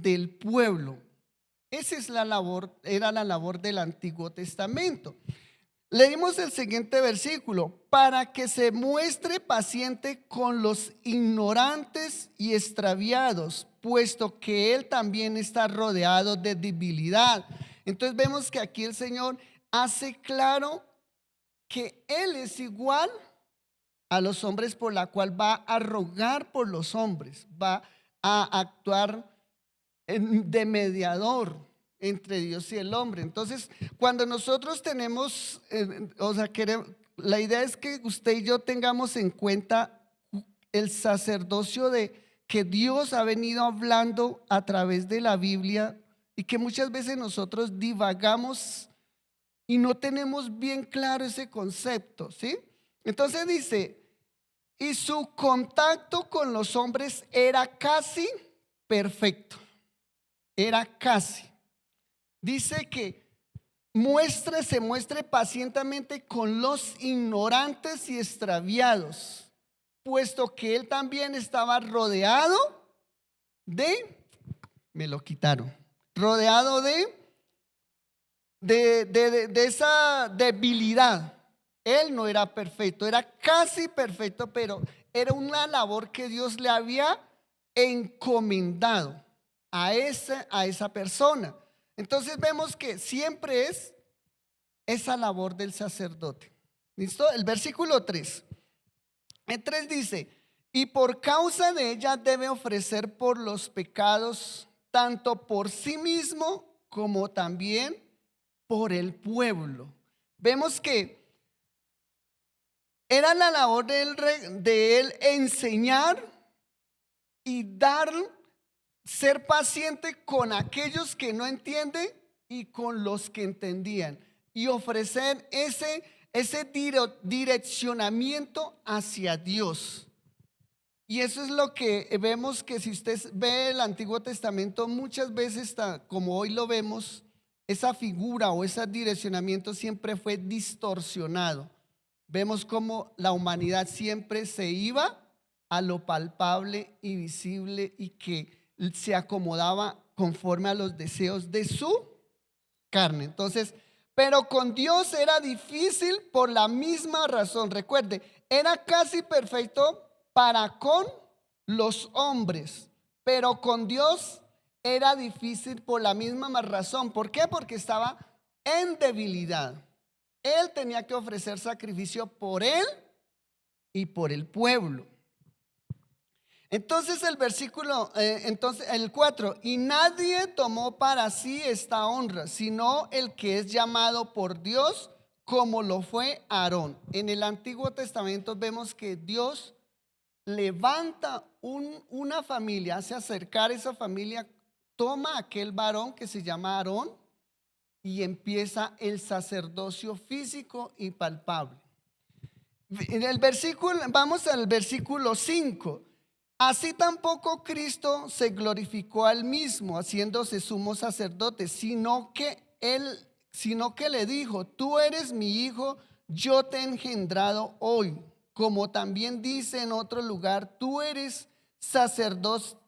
del pueblo. Esa es la labor, era la labor del Antiguo Testamento. Leímos el siguiente versículo: para que se muestre paciente con los ignorantes y extraviados, puesto que él también está rodeado de debilidad. Entonces vemos que aquí el Señor hace claro que él es igual a los hombres, por la cual va a rogar por los hombres, va a actuar de mediador entre Dios y el hombre. Entonces, cuando nosotros tenemos, la idea es que usted y yo tengamos en cuenta el sacerdocio de que Dios ha venido hablando a través de la Biblia, y que muchas veces nosotros divagamos y no tenemos bien claro ese concepto, ¿sí? Entonces dice: y su contacto con los hombres era casi perfecto. Era casi. Dice que se muestre pacientemente con los ignorantes y extraviados, puesto que él también estaba rodeado me lo quitaron, rodeado de esa debilidad. Él no era perfecto, era casi perfecto, pero era una labor que Dios le había encomendado a esa persona. Entonces vemos que siempre es esa labor del sacerdote. ¿Listo? El versículo 3. El 3 dice: y por causa de ella debe ofrecer por los pecados, tanto por sí mismo como también por el pueblo. Vemos que era la labor de él enseñar y ser paciente con aquellos que no entienden y con los que entendían, y ofrecer ese direccionamiento hacia Dios. Y eso es lo que vemos, que si usted ve el Antiguo Testamento, muchas veces, como hoy lo vemos, esa figura o ese direccionamiento siempre fue distorsionado. Vemos cómo la humanidad siempre se iba a lo palpable y visible, y que se acomodaba conforme a los deseos de su carne. Entonces, pero con Dios era difícil por la misma razón. Recuerde, era casi perfecto para con los hombres, pero con Dios era difícil por la misma razón. ¿Por qué? Porque estaba en debilidad. Él tenía que ofrecer sacrificio por él y por el pueblo. Entonces el 4: y nadie tomó para sí esta honra, sino el que es llamado por Dios, como lo fue Aarón. En el Antiguo Testamento vemos que Dios levanta una familia, hace acercar esa familia, toma aquel varón que se llama Aarón, y empieza el sacerdocio físico y palpable. Vamos al versículo 5. Así tampoco Cristo se glorificó a él mismo, haciéndose sumo sacerdote, sino que le dijo: tú eres mi hijo, yo te he engendrado hoy. Como también dice en otro lugar: tú eres sacerdote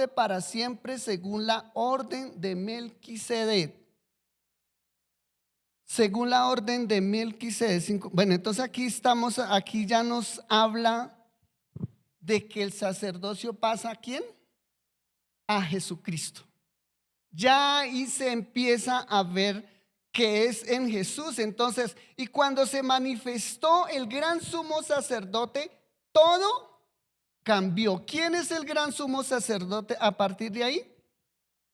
para siempre, según la orden de Melquisedec. Según la orden de Melquisedec. Bueno, entonces aquí ya nos habla de que el sacerdocio pasa ¿a quién? A Jesucristo. Ya ahí se empieza a ver que es en Jesús. Entonces, y cuando se manifestó el gran sumo sacerdote, todo cambió. ¿Quién es el gran sumo sacerdote a partir de ahí?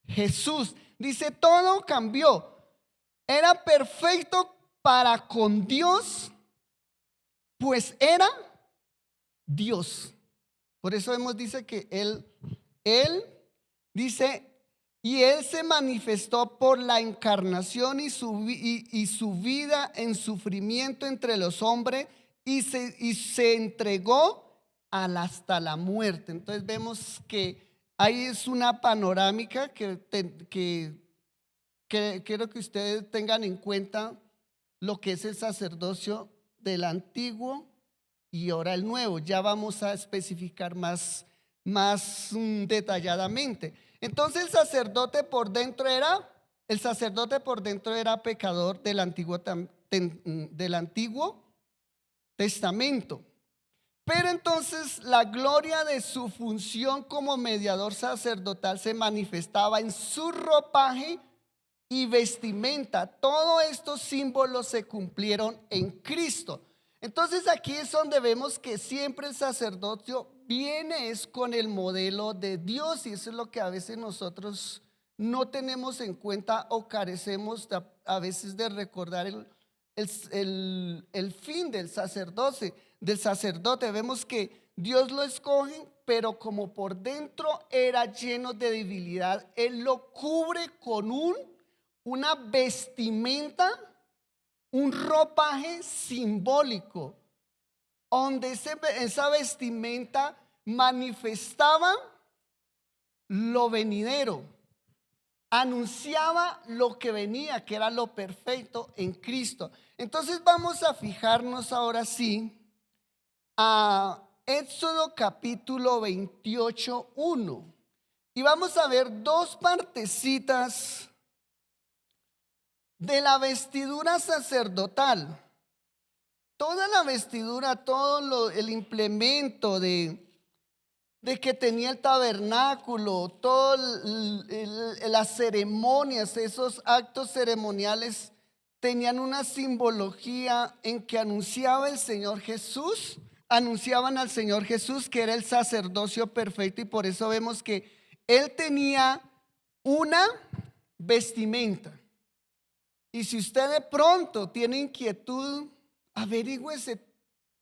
Jesús. Dice, todo cambió. Era perfecto para con Dios, pues era Dios. Por eso dice que él dice, y él se manifestó por la encarnación y su vida en sufrimiento entre los hombres, y se entregó hasta la muerte. Entonces vemos que ahí es una panorámica que quiero que ustedes tengan en cuenta lo que es el sacerdocio del antiguo y ahora el nuevo. Ya vamos a especificar más detalladamente. Entonces el sacerdote por dentro era pecador del Antiguo Testamento. Pero entonces la gloria de su función como mediador sacerdotal se manifestaba en su ropaje y vestimenta. Todos estos símbolos se cumplieron en Cristo. Entonces aquí es donde vemos que siempre el sacerdocio viene es con el modelo de Dios, y eso es lo que a veces nosotros no tenemos en cuenta o carecemos a veces de recordar el fin del sacerdote. Vemos que Dios lo escoge, pero como por dentro era lleno de debilidad, Él lo cubre con una vestimenta, un ropaje simbólico, donde esa vestimenta manifestaba lo venidero, anunciaba lo que venía, que era lo perfecto en Cristo. Entonces vamos a fijarnos ahora sí a Éxodo capítulo 28, 1, y vamos a ver dos partecitas de la vestidura sacerdotal. Toda la vestidura, el implemento de que tenía el tabernáculo, todas las ceremonias, esos actos ceremoniales tenían una simbología en que anunciaban al Señor Jesús, que era el sacerdocio perfecto, y por eso vemos que Él tenía una vestimenta. Y si usted de pronto tiene inquietud, averígüese,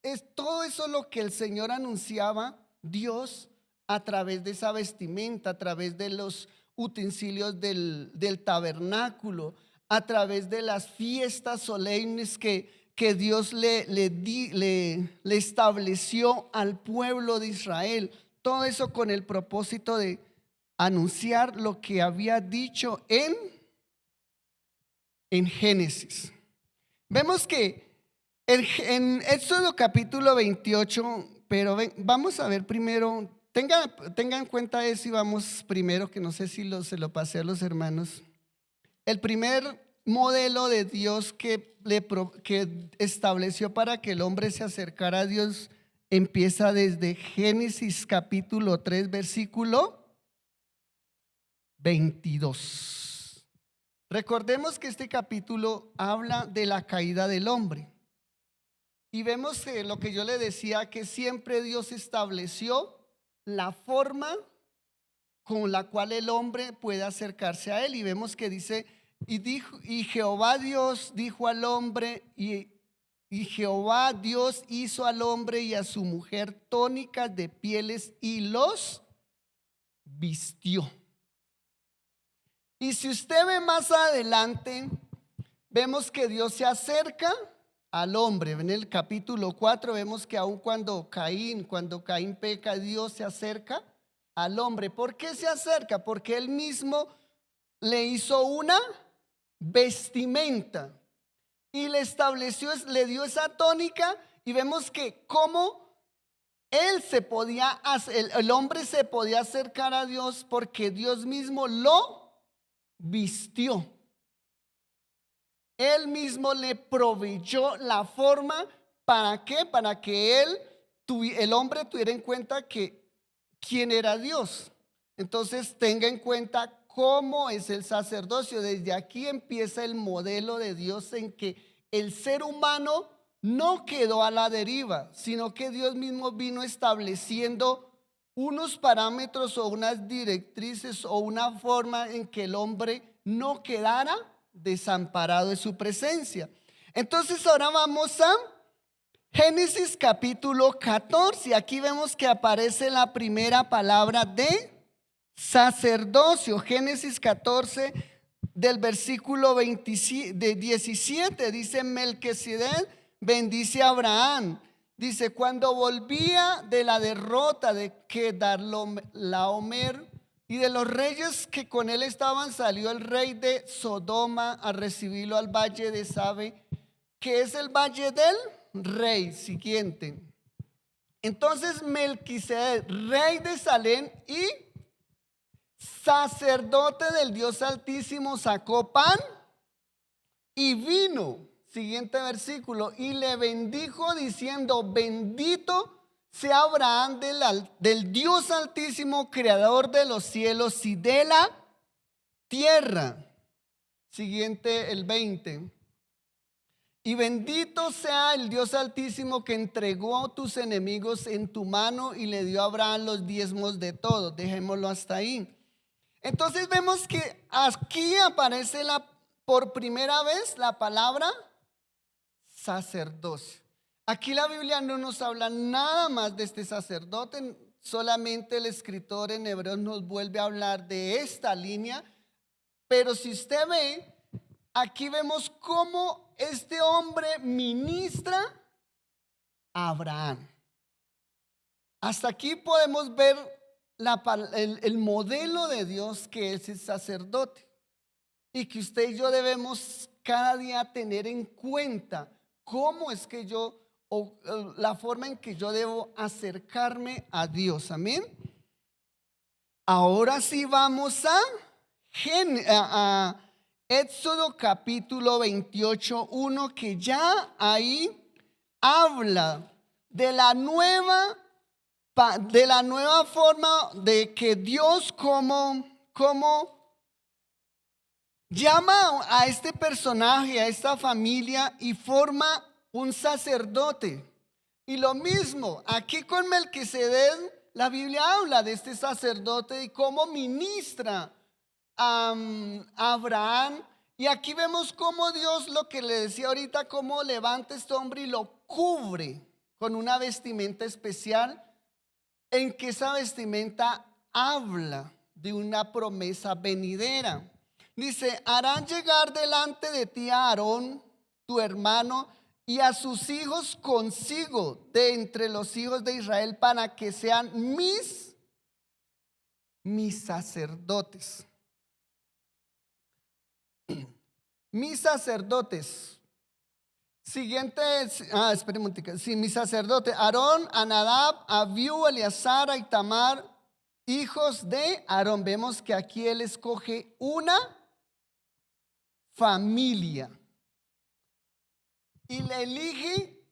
es todo eso lo que el Señor anunciaba, Dios, a través de esa vestimenta, a través de los utensilios del tabernáculo, a través de las fiestas solemnes que Dios le estableció al pueblo de Israel. Todo eso con el propósito de anunciar lo que había dicho en Génesis. Vemos que en Éxodo capítulo 28, pero vamos a ver primero, tengan en cuenta eso, y vamos primero, que no sé si se lo pasé a los hermanos. El primer modelo de Dios que estableció para que el hombre se acercara a Dios empieza desde Génesis capítulo 3, versículo 22. Recordemos que este capítulo habla de la caída del hombre, y vemos que lo que yo le decía, que siempre Dios estableció la forma con la cual el hombre puede acercarse a Él, y vemos que dice: y Jehová Dios dijo al hombre, y Jehová Dios hizo al hombre y a su mujer túnicas de pieles y los vistió. Y si usted ve más adelante, vemos que Dios se acerca al hombre. En el capítulo 4 vemos que aun cuando Caín peca, Dios se acerca al hombre. ¿Por qué se acerca? Porque Él mismo le hizo una vestimenta y le dio esa tónica, y vemos que cómo el hombre se podía acercar a Dios porque Dios mismo lo vistió. Él mismo le proveyó la forma. ¿Para qué? Para que el hombre tuviera en cuenta quién era Dios. Entonces tenga en cuenta cómo es el sacerdocio. Desde aquí empieza el modelo de Dios, en que el ser humano no quedó a la deriva, sino que Dios mismo vino estableciendo unos parámetros o unas directrices o una forma en que el hombre no quedara desamparado de su presencia. Entonces ahora vamos a Génesis capítulo 14. Aquí vemos que aparece la primera palabra de sacerdocio. Génesis 14, del versículo 17, dice: Melquisedec bendice a Abraham. Dice: cuando volvía de la derrota de Kedorlaomer y de los reyes que con él estaban, salió el rey de Sodoma a recibirlo al valle de Sabe, que es el valle del rey. Siguiente. Entonces Melquisedec, rey de Salem y sacerdote del Dios Altísimo, sacó pan y vino. Siguiente versículo. Y le bendijo diciendo: bendito sea Abraham del Dios Altísimo, creador de los cielos y de la tierra. Siguiente, el 20. Y bendito sea el Dios Altísimo que entregó tus enemigos en tu mano y le dio a Abraham los diezmos de todo. Dejémoslo hasta ahí. Entonces vemos que aquí aparece por primera vez la palabra sacerdocio. Aquí la Biblia no nos habla nada más de este sacerdote, solamente el escritor en Hebreos nos vuelve a hablar de esta línea. Pero si usted ve, aquí vemos cómo este hombre ministra a Abraham. Hasta aquí podemos ver el modelo de Dios, que es el sacerdote, y que usted y yo debemos cada día tener en cuenta cómo es que la forma en que yo debo acercarme a Dios. Amén. Ahora sí vamos a Éxodo capítulo 28, 1, que ya ahí habla de la nueva forma de que Dios como llama a este personaje, a esta familia, y forma un sacerdote. Y lo mismo, aquí con Melquisedec, la Biblia habla de este sacerdote y cómo ministra a Abraham. Y aquí vemos cómo Dios, lo que le decía ahorita, cómo levanta este hombre y lo cubre con una vestimenta especial, en que esa vestimenta habla de una promesa venidera. Dice: harán llegar delante de ti a Aarón, tu hermano, y a sus hijos consigo de entre los hijos de Israel, para que sean mis sacerdotes. Mis sacerdotes. Siguiente, espera un momentico. Sí, mis sacerdotes: Aarón, Anadab, Abiú, Eleazar, Itamar, hijos de Aarón. Vemos que aquí él escoge una familia y le elige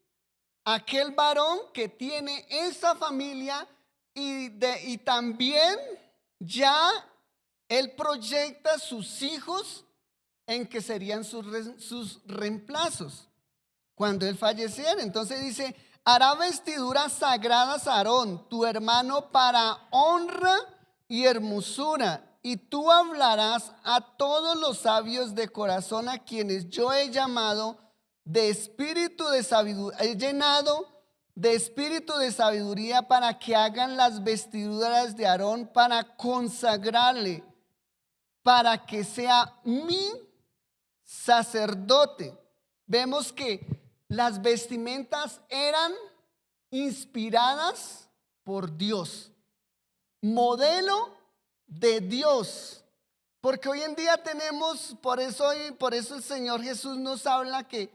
aquel varón que tiene esa familia, y también ya él proyecta sus hijos en que serían sus reemplazos cuando él falleciera. Entonces dice: hará vestiduras sagradas a Aarón, tu hermano, para honra y hermosura, y tú hablarás a todos los sabios de corazón, a quienes yo he llamado de espíritu de sabiduría, he llenado de espíritu de sabiduría, para que hagan las vestiduras de Aarón, para consagrarle, para que sea mi sacerdote. Vemos que las vestimentas eran inspiradas por Dios, modelo de Dios. Porque hoy en día tenemos, por eso el Señor Jesús nos habla que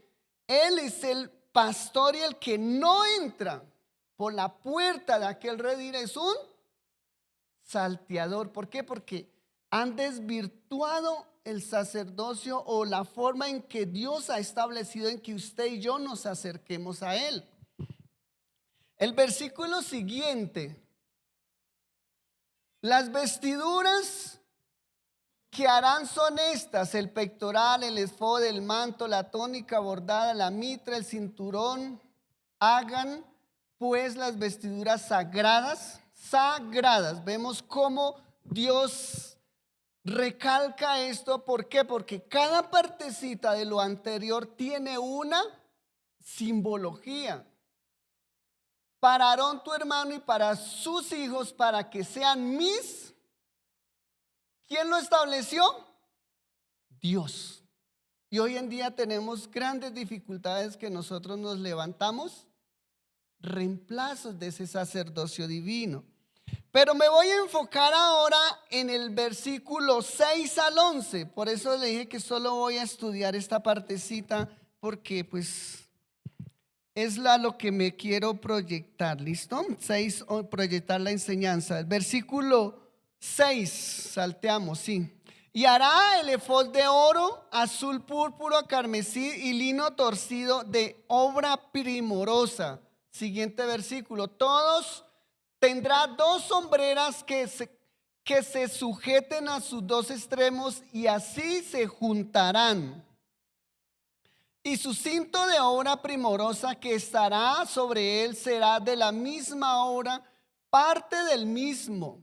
Él es el pastor, y el que no entra por la puerta de aquel redil es un salteador. ¿Por qué? Porque han desvirtuado el sacerdocio, o la forma en que Dios ha establecido en que usted y yo nos acerquemos a Él. El versículo siguiente: las vestiduras que harán son estas: el pectoral, el efod, el manto, la túnica bordada, la mitra, el cinturón. Hagan pues las vestiduras sagradas. Vemos cómo Dios recalca esto. ¿Por qué? Porque cada partecita de lo anterior tiene una simbología. Para Aarón tu hermano y para sus hijos, para que sean mis. ¿Quién lo estableció? Dios. Y hoy en día tenemos grandes dificultades que nosotros nos levantamos reemplazos de ese sacerdocio divino. Pero me voy a enfocar ahora en el versículo 6 al 11. Por eso le dije que solo voy a estudiar esta partecita, porque pues es lo que me quiero proyectar, ¿listo? 6, proyectar la enseñanza. El versículo 6, salteamos, sí. Y hará el efod de oro, azul, púrpura, carmesí y lino torcido de obra primorosa. Siguiente versículo. Todos tendrá 2 sombreras que se sujeten a sus 2 extremos y así se juntarán. Y su cinto de obra primorosa que estará sobre él será de la misma obra, parte del mismo,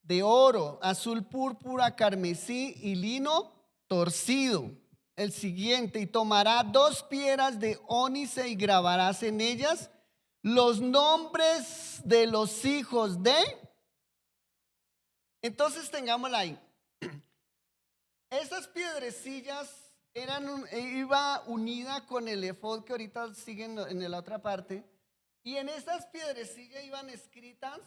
de oro, azul, púrpura, carmesí y lino torcido. El siguiente, y tomará 2 piedras de ónice y grabarás en ellas los nombres de los hijos de. Entonces tengámosla ahí. Esas piedrecillas iba unida con el efod que ahorita siguen en la otra parte. Y en esas piedrecillas iban escritas,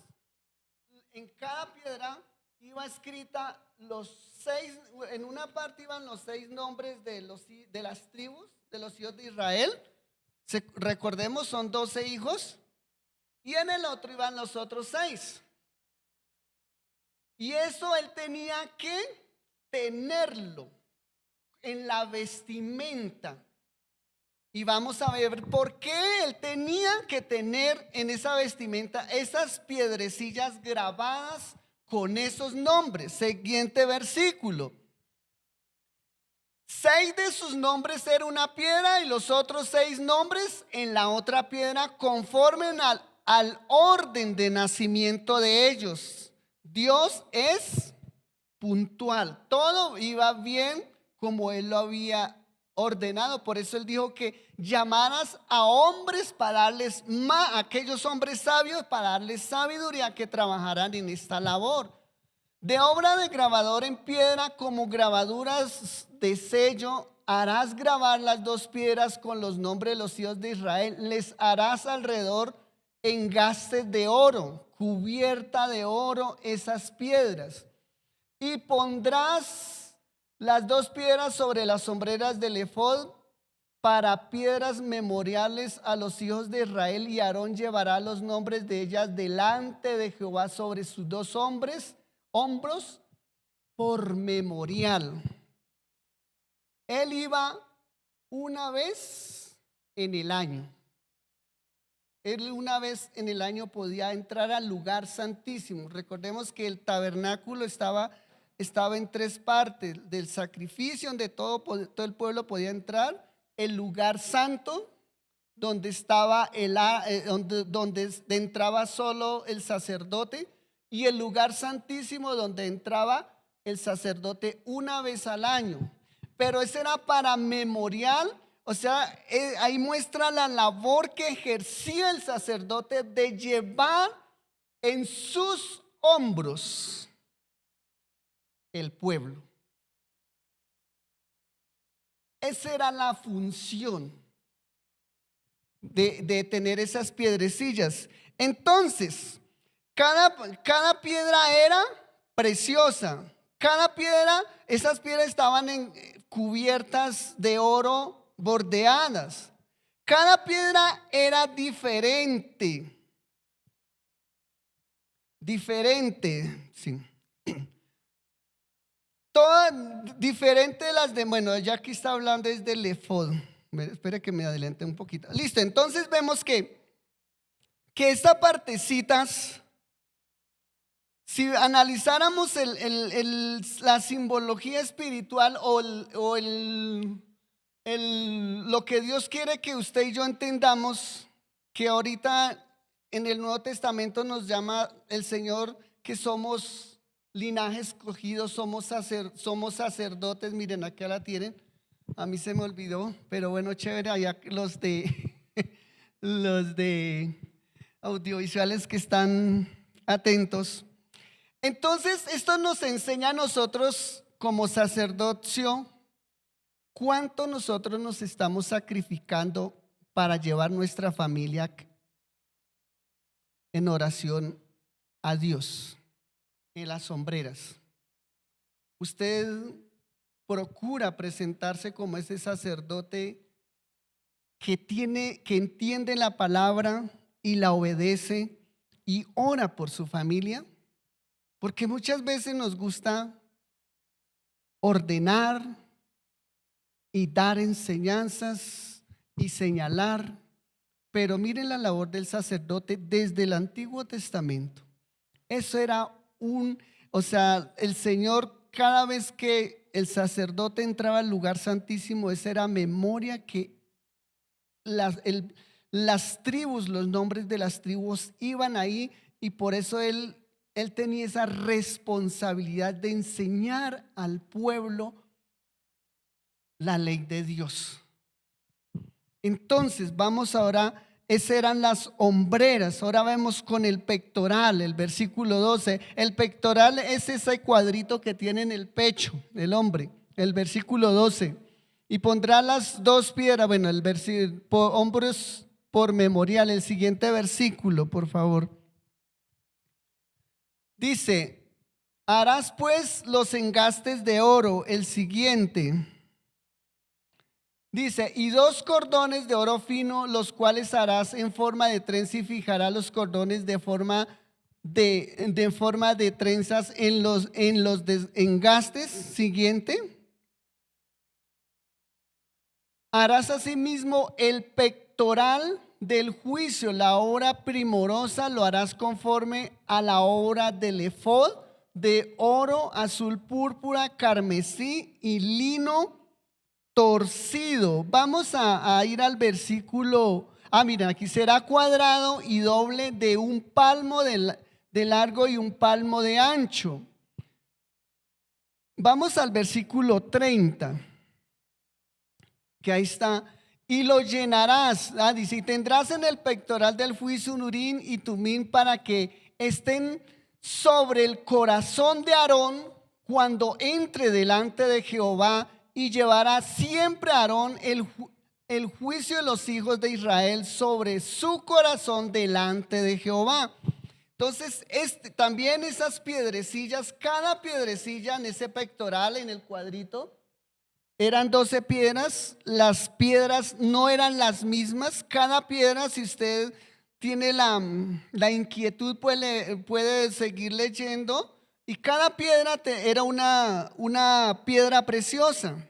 en cada piedra iba escrita los 6, en una parte iban los 6 nombres de las tribus de los hijos de Israel. Recordemos, son 12 hijos. Y en el otro iban los otros 6. Y eso él tenía que tenerlo en la vestimenta. Y vamos a ver por qué él tenía que tener en esa vestimenta esas piedrecillas grabadas con esos nombres. Siguiente versículo. 6 de sus nombres era una piedra y los otros 6 nombres en la otra piedra conforme al orden de nacimiento de ellos. Dios es puntual. Todo iba bien como él lo había ordenado. Por eso él dijo que llamaras a hombres para darles aquellos hombres sabios para darles sabiduría que trabajarán en esta labor. De obra de grabador en piedra como grabaduras de sello harás grabar las 2 piedras con los nombres de los hijos de Israel. Les harás alrededor engastes de oro, cubierta de oro esas piedras. Y pondrás las 2 piedras sobre las sombreras del efod para piedras memoriales a los hijos de Israel, y Aarón llevará los nombres de ellas delante de Jehová sobre sus 2 hombros por memorial. Él iba una vez en el año. Él una vez en el año podía entrar al lugar santísimo. Recordemos que el tabernáculo estaba en 3 partes: del sacrificio donde todo el pueblo podía entrar, el lugar santo donde estaba donde entraba solo el sacerdote, y el lugar santísimo donde entraba el sacerdote una vez al año. Pero ese era para memorial. O sea, ahí muestra la labor que ejercía el sacerdote de llevar en sus hombros el pueblo. Esa era la función de tener esas piedrecillas. Entonces, cada piedra era preciosa. Cada piedra, esas piedras estaban cubiertas de oro, bordeadas. Cada piedra era diferente. Sí. Todas diferente de las de, bueno, ya aquí está hablando es del efod. Espere que me adelante un poquito. Listo, entonces vemos que estas partecitas, si analizáramos la simbología espiritual o lo que Dios quiere que usted y yo entendamos, que ahorita en el Nuevo Testamento nos llama el Señor que somos linaje escogido, somos sacerdotes. Miren, acá la tienen. A mí se me olvidó, pero bueno, chévere, allá los de los de audiovisuales que están atentos. Entonces, esto nos enseña a nosotros como sacerdocio cuánto nosotros nos estamos sacrificando para llevar nuestra familia en oración a Dios, en las sombreras. Usted procura presentarse como ese sacerdote que entiende la palabra y la obedece y ora por su familia? Porque muchas veces nos gusta ordenar y dar enseñanzas y señalar, pero miren la labor del sacerdote desde el Antiguo Testamento. Eso era el Señor, cada vez que el sacerdote entraba al lugar santísimo, esa era memoria que las tribus, los nombres de las tribus iban ahí, y por eso él tenía esa responsabilidad de enseñar al pueblo la ley de Dios. Entonces vamos ahora, esas eran las hombreras. Ahora vemos con el pectoral, el versículo 12. El pectoral es ese cuadrito que tiene en el pecho el hombre, el versículo 12. Y pondrá las dos piedras, bueno, el versículo, hombros por memorial. El siguiente versículo, por favor. Dice: harás pues los engastes de oro. El siguiente dice: y 2 cordones de oro fino, los cuales harás en forma de trenza, y fijarás los cordones de forma de trenzas en los engastes. Siguiente. Harás asimismo el pectoral del juicio, la obra primorosa, lo harás conforme a la obra del efod, de oro, azul, púrpura, carmesí y lino torcido. Vamos a ir al versículo. Mira, aquí será cuadrado y doble, de 1 palmo de largo y 1 palmo de ancho. Vamos al versículo 30, que ahí está. Y lo llenarás, dice: y tendrás en el pectoral del juicio un urín y tumín, para que estén sobre el corazón de Aarón cuando entre delante de Jehová, y llevará siempre a Aarón el juicio de los hijos de Israel sobre su corazón delante de Jehová. Entonces, también esas piedrecillas, cada piedrecilla en ese pectoral, en el cuadrito, eran 12 piedras. Las piedras no eran las mismas. Cada piedra, si usted tiene la inquietud, puede seguir leyendo. Y cada piedra era una piedra preciosa.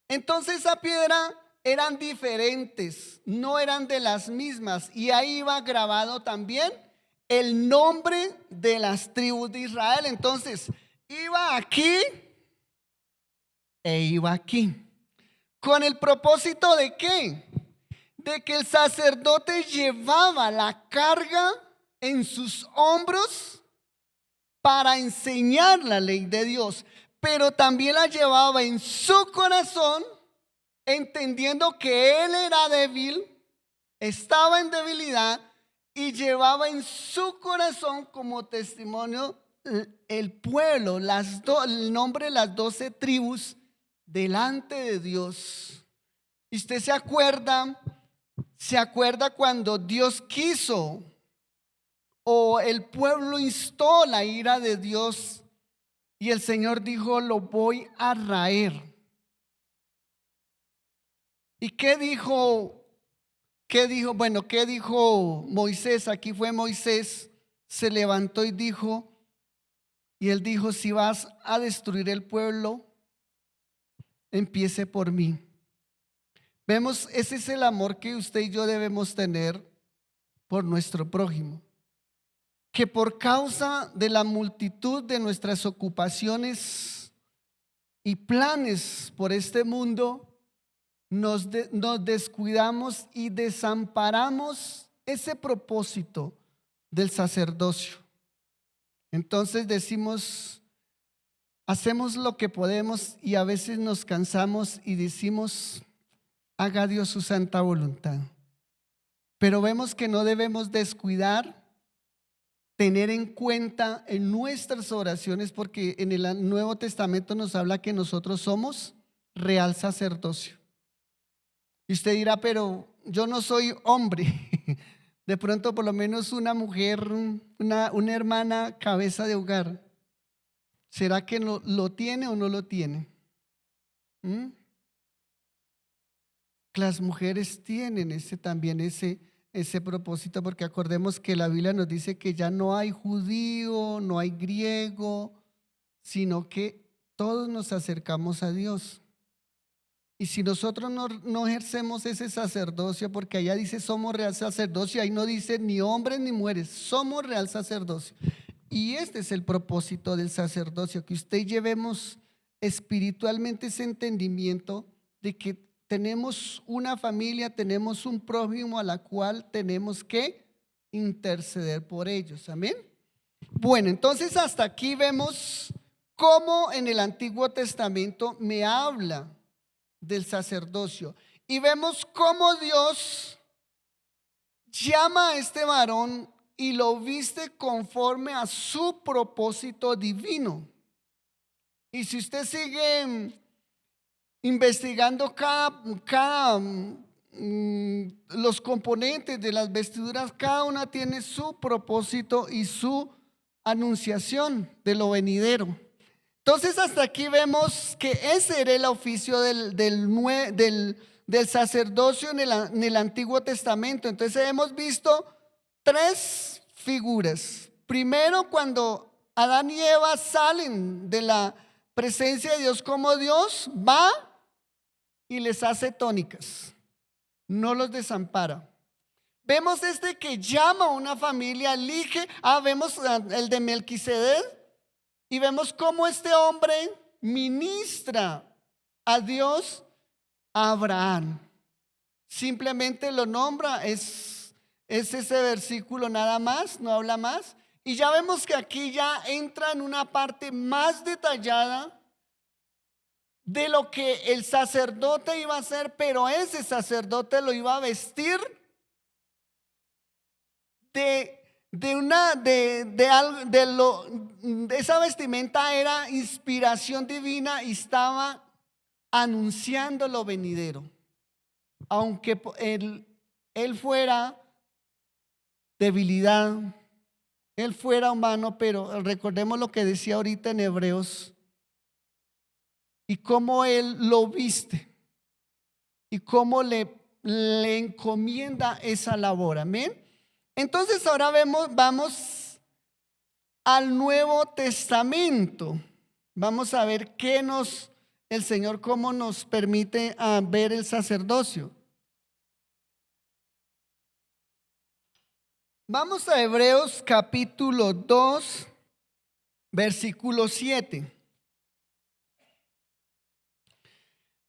Entonces esa piedra eran diferentes, no eran de las mismas. Y ahí iba grabado también el nombre de las tribus de Israel. Entonces iba aquí e iba aquí. ¿Con el propósito de qué? De que el sacerdote llevaba la carga en sus hombros para enseñar la ley de Dios, pero también la llevaba en su corazón, entendiendo que él era débil, estaba en debilidad, y llevaba en su corazón como testimonio el pueblo, el nombre de las 12 tribus delante de Dios. ¿Y usted se acuerda cuando Dios quiso, o el pueblo instó la ira de Dios, y el Señor dijo: lo voy a raer? ¿Y qué dijo? Bueno, ¿qué dijo Moisés? Aquí fue Moisés, se levantó y dijo, él dijo: si vas a destruir el pueblo, empiece por mí. Vemos, ese es el amor que usted y yo debemos tener por nuestro prójimo, que por causa de la multitud de nuestras ocupaciones y planes por este mundo, nos descuidamos y desamparamos ese propósito del sacerdocio. Entonces decimos, hacemos lo que podemos, y a veces nos cansamos y decimos: haga Dios su santa voluntad. Pero vemos que no debemos descuidar, tener en cuenta en nuestras oraciones, porque en el Nuevo Testamento nos habla que nosotros somos real sacerdocio. Y usted dirá: pero yo no soy hombre. De pronto, por lo menos una mujer, una hermana cabeza de hogar, ¿será que lo tiene o no lo tiene? las mujeres tienen ese propósito, porque acordemos que la Biblia nos dice que ya no hay judío, no hay griego, sino que todos nos acercamos a Dios. Y si nosotros no ejercemos ese sacerdocio, porque allá dice somos real sacerdocio, ahí no dice ni hombres ni mujeres, somos real sacerdocio. Y este es el propósito del sacerdocio, que usted llevemos espiritualmente ese entendimiento de que tenemos una familia, tenemos un prójimo a la cual tenemos que interceder por ellos. Amén. Bueno, entonces hasta aquí vemos cómo en el Antiguo Testamento me habla del sacerdocio. Y vemos cómo Dios llama a este varón y lo viste conforme a su propósito divino. Y si usted sigue investigando los componentes de las vestiduras, cada una tiene su propósito y su anunciación de lo venidero. Entonces hasta aquí vemos que ese era el oficio del sacerdocio en el Antiguo Testamento. Entonces hemos visto tres figuras. Primero, cuando Adán y Eva salen de la presencia de Dios como Dios, va y les hace tónicas, no los desampara. Vemos que llama a una familia, elige, vemos el de Melquisedec, y vemos cómo este hombre ministra a Dios a Abraham. Simplemente lo nombra, es ese versículo nada más, no habla más. Y ya vemos que aquí ya entra en una parte más detallada de lo que el sacerdote iba a hacer, pero ese sacerdote lo iba a vestir esa vestimenta era inspiración divina y estaba anunciando lo venidero. Aunque él fuera debilidad, él fuera humano, pero recordemos lo que decía ahorita en Hebreos y cómo él lo viste y cómo le encomienda esa labor. Amén. Entonces ahora vamos al Nuevo Testamento. Vamos a ver el Señor cómo nos permite ver el sacerdocio. Vamos a Hebreos capítulo 2, versículo 7.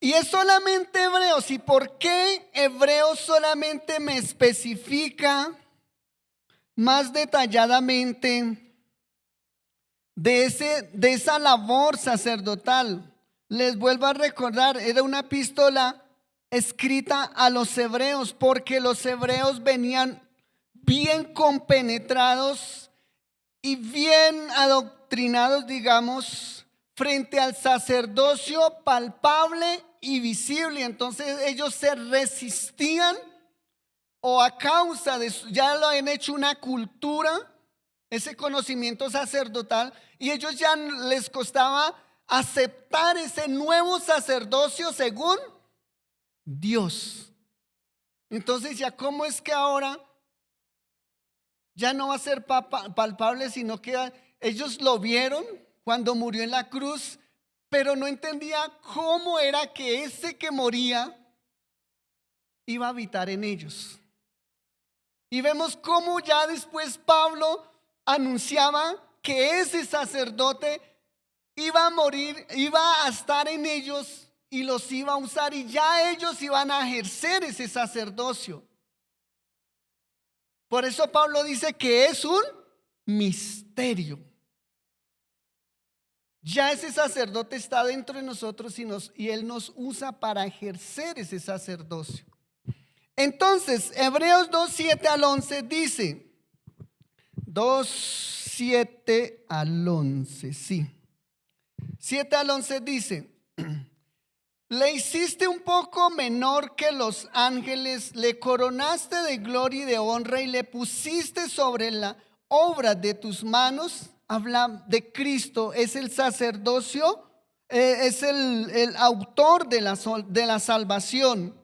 Y es solamente Hebreos. ¿Y por qué Hebreos solamente me especifica más detalladamente de esa labor sacerdotal? Les vuelvo a recordar, era una epístola escrita a los hebreos, porque los hebreos venían bien compenetrados y bien adoctrinados, digamos, frente al sacerdocio palpable y visible. Entonces ellos se resistían, o a causa de ya lo han hecho una cultura, ese conocimiento sacerdotal, y ellos ya les costaba aceptar ese nuevo sacerdocio según Dios. Entonces ya cómo es que ahora ya no va a ser palpable, sino que ellos lo vieron cuando murió en la cruz, pero no entendía cómo era que ese que moría iba a habitar en ellos. Y vemos cómo ya después Pablo anunciaba que ese sacerdote iba a morir, iba a estar en ellos y los iba a usar, y ya ellos iban a ejercer ese sacerdocio. Por eso Pablo dice que es un misterio. Ya ese sacerdote está dentro de nosotros y él nos usa para ejercer ese sacerdocio. Entonces, Hebreos 2:7 al 11 dice, 2:7 al 11, sí. 7 al 11 dice: le hiciste un poco menor que los ángeles, le coronaste de gloria y de honra y le pusiste sobre la obra de tus manos. Habla de Cristo, es el sacerdocio, es el autor de la salvación.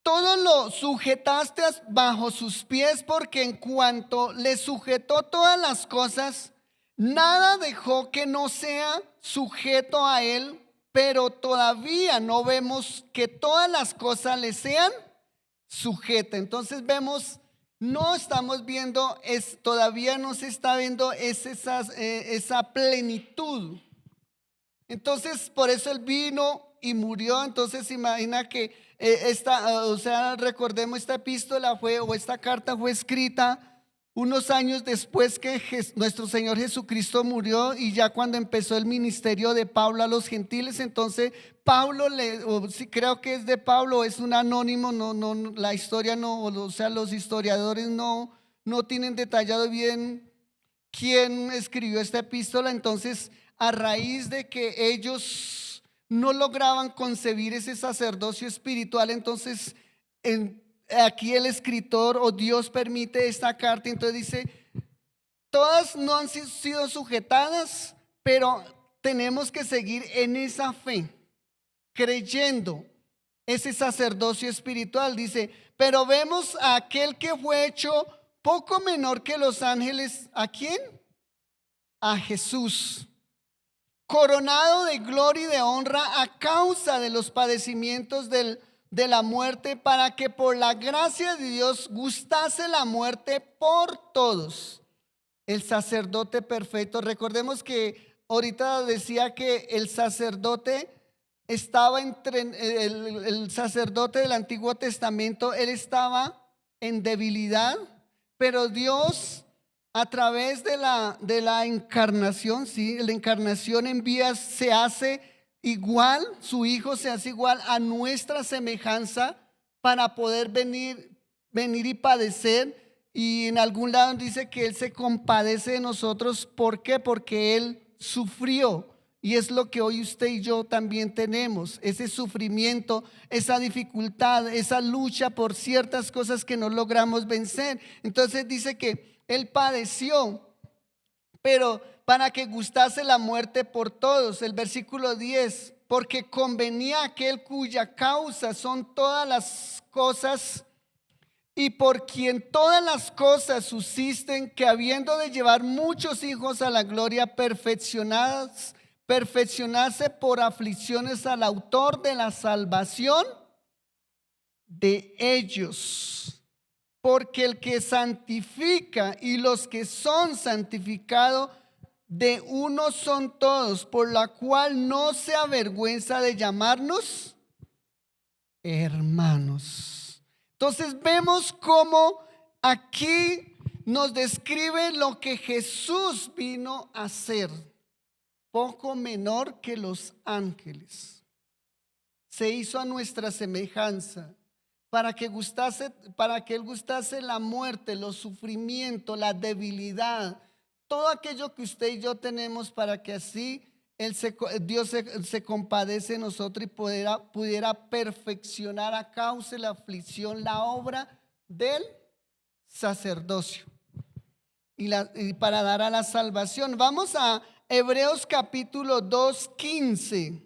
todo lo sujetaste bajo sus pies, porque en cuanto le sujetó todas las cosas, nada dejó que no sea sujeto a él, pero todavía no vemos que todas las cosas le sean sujetas. Entonces vemos, no estamos viendo, todavía no se está viendo esa plenitud. Entonces por eso él vino y murió. Entonces imagina que recordemos, esta epístola esta carta fue escrita unos años después que nuestro Señor Jesucristo murió, y ya cuando empezó el ministerio de Pablo a los gentiles. Entonces Pablo, sí, creo que es de Pablo, es un anónimo, la historia no, los historiadores no tienen detallado bien quién escribió esta epístola. Entonces, a raíz de que ellos no lograban concebir ese sacerdocio espiritual, entonces aquí el escritor o Dios permite esta carta. Entonces dice, todas no han sido sujetadas, pero tenemos que seguir en esa fe, creyendo ese sacerdocio espiritual. Dice, pero vemos a aquel que fue hecho poco menor que los ángeles. ¿A quién? A Jesús, coronado de gloria y de honra a causa de los padecimientos de la muerte, para que por la gracia de Dios gustase la muerte por todos. El sacerdote perfecto. Recordemos que ahorita decía que el sacerdote estaba el sacerdote del Antiguo Testamento, él estaba en debilidad, pero Dios, a través de la encarnación, ¿sí? La encarnación se hace igual, su Hijo se hace igual a nuestra semejanza, para poder venir y padecer. Y en algún lado dice que Él se compadece de nosotros. ¿Por qué? Porque Él sufrió. Y es lo que hoy usted y yo también tenemos, ese sufrimiento, esa dificultad, esa lucha por ciertas cosas que no logramos vencer. Entonces dice que Él padeció, pero para que gustase la muerte por todos. El versículo 10, porque convenía a aquel cuya causa son todas las cosas, y por quien todas las cosas subsisten, que habiendo de llevar muchos hijos a la gloria, perfeccionarse por aflicciones al autor de la salvación de ellos. Porque el que santifica y los que son santificados de uno son todos, por la cual no se avergüenza de llamarnos hermanos. Entonces vemos cómo aquí nos describe lo que Jesús vino a hacer, poco menor que los ángeles. Se hizo a nuestra semejanza, para que Él gustase la muerte, los sufrimientos, la debilidad, todo aquello que usted y yo tenemos, para que así Dios se compadece de nosotros y pudiera perfeccionar a causa de la aflicción la obra del sacerdocio y para dar a la salvación. Vamos a Hebreos capítulo 2:15.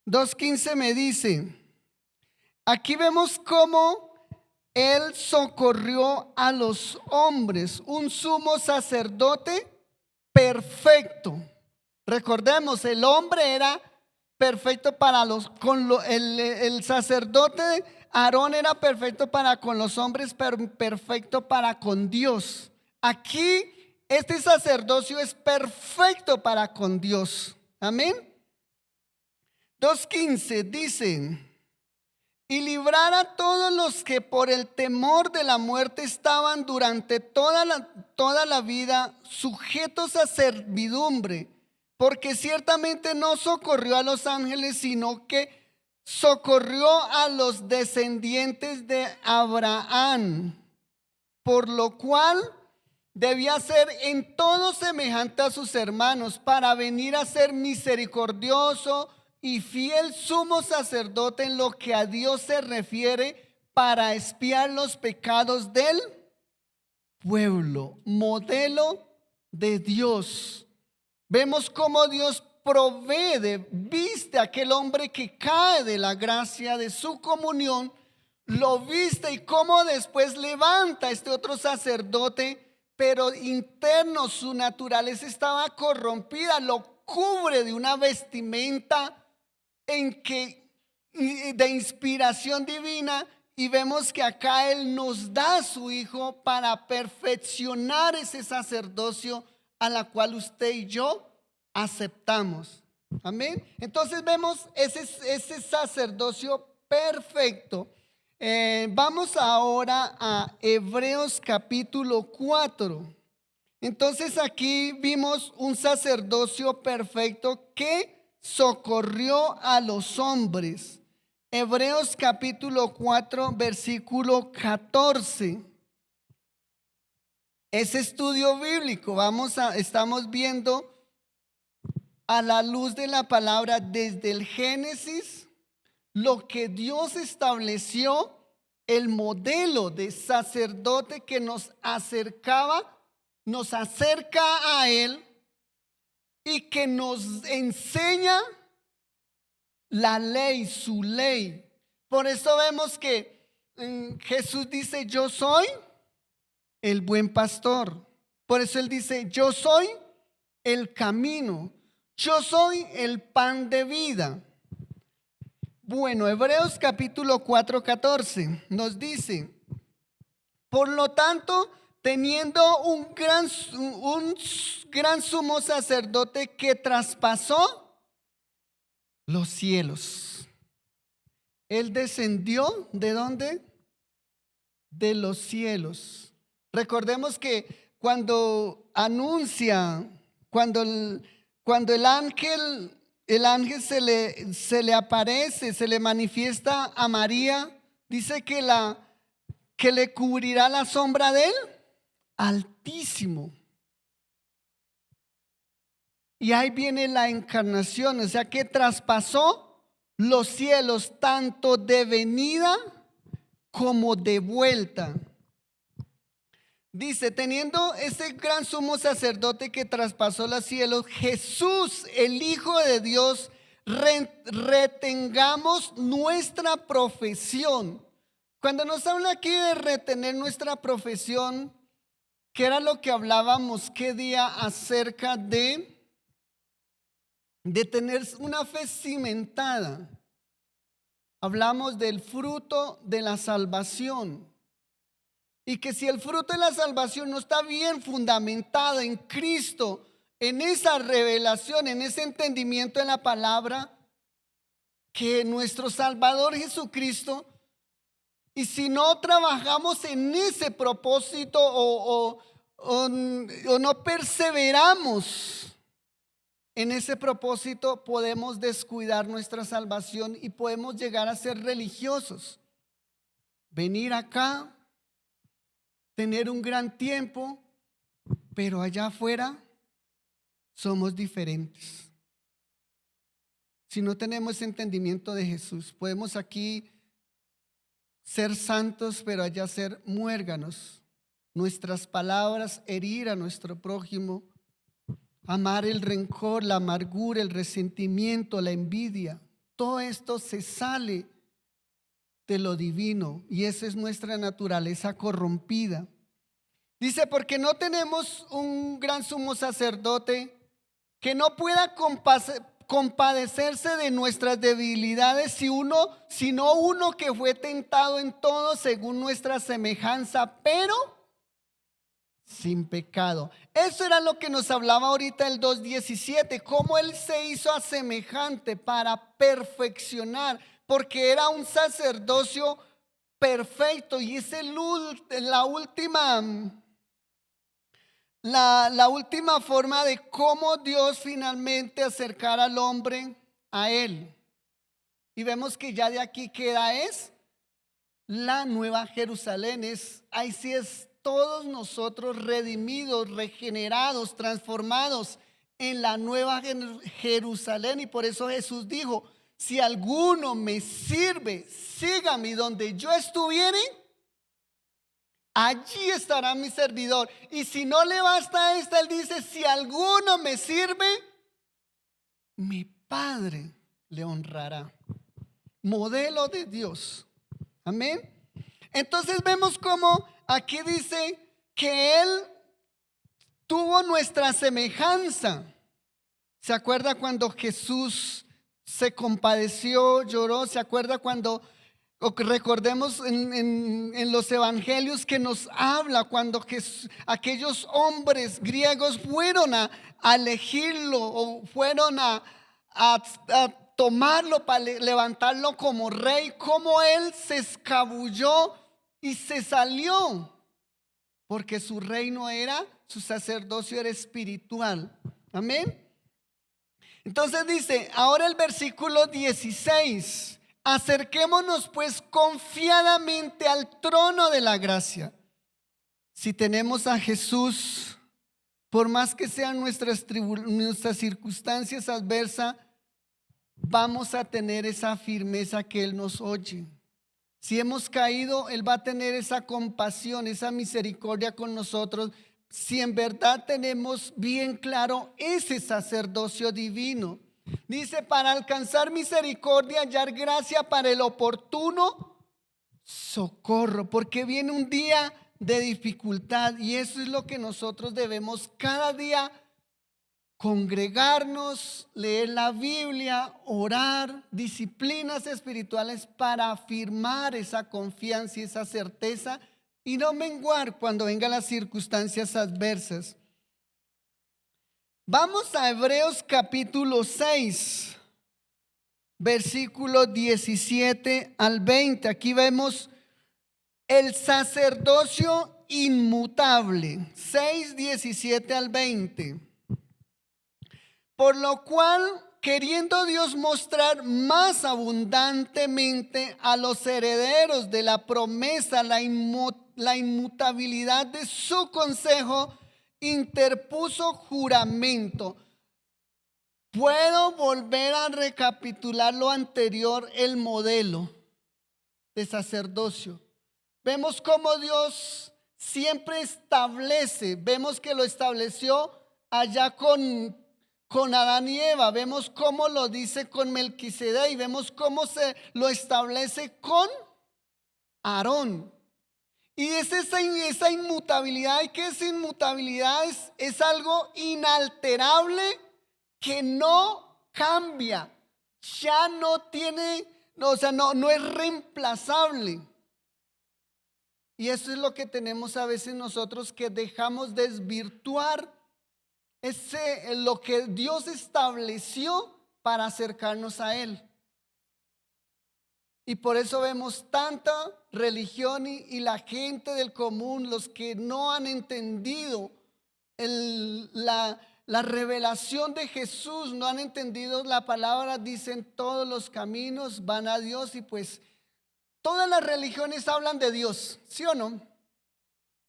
2:15 me dice, aquí vemos cómo Él socorrió a los hombres, un sumo sacerdote perfecto. Recordemos, el hombre era perfecto el sacerdote Aarón era perfecto para con los hombres, pero perfecto para con Dios. Aquí este sacerdocio es perfecto para con Dios. Amén. 2:15 dice, y librar a todos los que por el temor de la muerte estaban durante toda la vida sujetos a servidumbre, porque ciertamente no socorrió a los ángeles, sino que socorrió a los descendientes de Abraham, por lo cual debía ser en todo semejante a sus hermanos, para venir a ser misericordioso y fiel sumo sacerdote en lo que a Dios se refiere, para expiar los pecados del pueblo. Modelo de Dios. Vemos cómo Dios provee, viste a aquel hombre que cae de la gracia de su comunión, lo viste y cómo después levanta a este otro sacerdote, pero interno su naturaleza estaba corrompida, lo cubre de una vestimenta en que de inspiración divina, y vemos que acá Él nos da a su Hijo para perfeccionar ese sacerdocio a la cual usted y yo aceptamos. Amén. Entonces vemos ese sacerdocio perfecto. Vamos ahora a Hebreos capítulo 4. Entonces aquí vimos un sacerdocio perfecto que socorrió a los hombres. Hebreos capítulo 4, versículo 14. Ese estudio bíblico, estamos viendo a la luz de la palabra desde el Génesis, lo que Dios estableció, el modelo de sacerdote que nos acerca a Él y que nos enseña la ley, su ley. Por eso vemos que Jesús dice: yo soy el buen pastor. Por eso Él dice: yo soy el camino, yo soy el pan de vida. Bueno, Hebreos capítulo 4, 14 nos dice: por lo tanto, teniendo un gran sumo sacerdote que traspasó los cielos. Él descendió, ¿de dónde? De los cielos. Recordemos que cuando anuncia, cuando el ángel se le aparece, se le manifiesta a María, dice que le cubrirá la sombra del Altísimo. Y ahí viene la encarnación, o sea que traspasó los cielos tanto de venida como de vuelta. Dice: teniendo ese gran sumo sacerdote que traspasó los cielos, Jesús, el Hijo de Dios, retengamos nuestra profesión. Cuando nos habla aquí de retener nuestra profesión, ¿qué era lo que hablábamos qué día acerca de tener una fe cimentada? Hablamos del fruto de la salvación. Y que si el fruto de la salvación no está bien fundamentado en Cristo, en esa revelación, en ese entendimiento de la palabra, que nuestro Salvador Jesucristo, y si no trabajamos en ese propósito o no perseveramos en ese propósito, podemos descuidar nuestra salvación y podemos llegar a ser religiosos. Venir acá, tener un gran tiempo, pero allá afuera somos diferentes. Si no tenemos entendimiento de Jesús, podemos aquí ser santos, pero allá ser muérganos. Nuestras palabras herir a nuestro prójimo, amar el rencor, la amargura, el resentimiento, la envidia. Todo esto se sale de lo divino y esa es nuestra naturaleza corrompida. Dice: porque no tenemos un gran sumo sacerdote que no pueda compadecerse de nuestras debilidades, sino uno que fue tentado en todo según nuestra semejanza, pero sin pecado. Eso era lo que nos hablaba ahorita el 2:17, cómo Él se hizo a semejante para perfeccionar, porque era un sacerdocio perfecto y es la última forma de cómo Dios finalmente acercar al hombre a Él. Y vemos que ya de aquí queda es la nueva Jerusalén. Ahí sí es todos nosotros redimidos, regenerados, transformados en la nueva Jerusalén. Y por eso Jesús dijo: si alguno me sirve, sígame, y donde yo estuviere, allí estará mi servidor. Y si no le basta esta, Él dice: si alguno me sirve, mi Padre le honrará. Modelo de Dios. Amén. Entonces vemos como aquí dice que Él tuvo nuestra semejanza. ¿Se acuerda cuando Jesús se compadeció, lloró? ¿Se acuerda cuando, o que recordemos en los evangelios que nos habla cuando aquellos hombres griegos fueron a elegirlo o fueron a tomarlo para levantarlo como rey, como él se escabulló y se salió? Porque su reino era, su sacerdocio era espiritual. Amén. Entonces dice, ahora el versículo 16, acerquémonos pues confiadamente al trono de la gracia. Si tenemos a Jesús, por más que sean nuestras circunstancias adversas, vamos a tener esa firmeza que Él nos oye. Si hemos caído, Él va a tener esa compasión, esa misericordia con nosotros. Si en verdad tenemos bien claro ese sacerdocio divino. Dice, para alcanzar misericordia, hallar gracia para el oportuno socorro, porque viene un día de dificultad y eso es lo que nosotros debemos cada día congregarnos, leer la Biblia, orar, disciplinas espirituales para afirmar esa confianza y esa certeza y no menguar cuando vengan las circunstancias adversas. Vamos a Hebreos capítulo 6, versículos 17 al 20. Aquí vemos el sacerdocio inmutable. 6, 17 al 20. Por lo cual, queriendo Dios mostrar más abundantemente a los herederos de la promesa la inmutabilidad de su consejo, interpuso juramento. Puedo volver a recapitular lo anterior, el modelo de sacerdocio. Vemos cómo Dios siempre establece, vemos que lo estableció allá con Adán y Eva, vemos cómo lo dice con Melquisedec y vemos cómo se lo establece con Aarón. Y es esa inmutabilidad. ¿Y qué es inmutabilidad? Es algo inalterable que no cambia, ya no tiene, o sea, no es reemplazable. Y eso es lo que tenemos a veces nosotros, que dejamos desvirtuar lo que Dios estableció para acercarnos a Él. Y por eso vemos tanta religión y la gente del común, los que no han entendido la revelación de Jesús, no han entendido la palabra, dicen todos los caminos van a Dios. Y pues todas las religiones hablan de Dios, ¿sí o no?